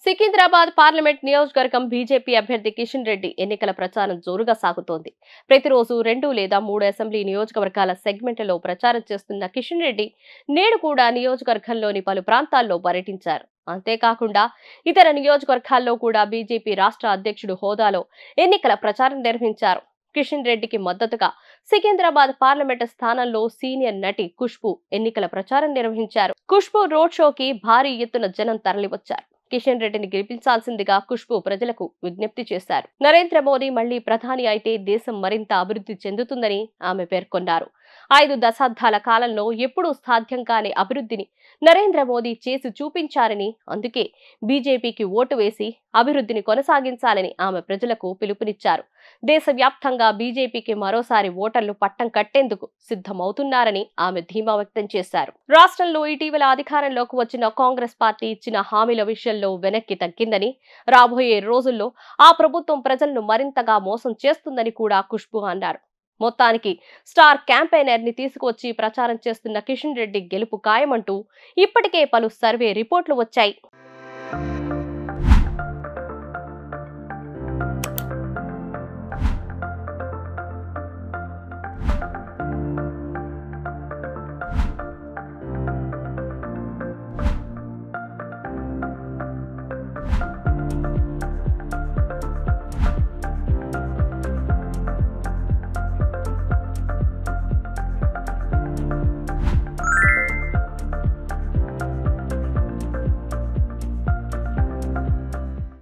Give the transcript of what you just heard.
Secunderabad parliament నియోజకవర్గం BJP అభ్యర్థి కిషన్ రెడ్డి ఎన్నికల ప్రచారం జోరుగా సాగుతోంది. ప్రతిరోజు 2 లేదా 3 అసెంబ్లీ నియోజకవర్గాల సెగ్మెంట్లలో ప్రచారం చేస్తున్న కిషన్ రెడ్డి నేడు కూడా నియోజకవర్గంలోని పలు ప్రాంతాల్లో పర్యటించారు. అంతేకాకుండా ఇతర నియోజకవర్గాల్లో కూడా బీజేపీ రాష్ట్ర అధ్యక్షుడు హోదాలో ఎన్నికల ప్రచారం నిర్వహించారు. కిషన్ రెడ్డికి మద్దతుగా సికింద్రాబాద్ పార్లమెంట్ స్థానంలో సీనియర్ నటి ఖుష్బూ ఎన్నికల ప్రచారం నిర్వహించారు. ఖుష్బూ రోడ్ షోకి భారీ ఎత్తున జనం తరలివచ్చారు. కిషన్ రెడ్డిని గెలిపించాల్సిందిగా ఖుష్బూ ప్రజలకు విజ్ఞప్తి చేశారు. నరేంద్ర మోదీ మళ్లీ ప్రధాని అయితే దేశం మరింత అభివృద్ధి చెందుతుందని ఆమె పేర్కొన్నారు. 5 దశాబ్దాల కాలంలో ఎప్పుడూ సాధ్యం కాని అభివృద్ధిని నరేంద్ర మోదీ చేసి చూపించారని, అందుకే బీజేపీకి ఓటు వేసి అభివృద్ధిని కొనసాగించాలని ఆమె ప్రజలకు పిలుపునిచ్చారు. దేశవ్యాప్తంగా బీజేపీకి మరోసారి ఓటర్లు పట్టం కట్టేందుకు సిద్ధమవుతున్నారని ఆమె ధీమా వ్యక్తం చేశారు. రాష్ట్రంలో ఇటీవల అధికారంలోకి వచ్చిన కాంగ్రెస్ పార్టీ ఇచ్చిన హామీల విషయంలో వెనక్కి తగ్గిందని, రాబోయే రోజుల్లో ఆ ప్రభుత్వం ప్రజలను మరింతగా మోసం చేస్తుందని కూడా ఖుష్బూ అన్నారు. మొత్తానికి స్టార్ క్యాంపెయినర్ ని తీసుకువచ్చి ప్రచారం చేస్తున్న కిషన్ రెడ్డి గెలుపు ఖాయమంటూ ఇప్పటికే పలు సర్వే రిపోర్టులు వచ్చాయి.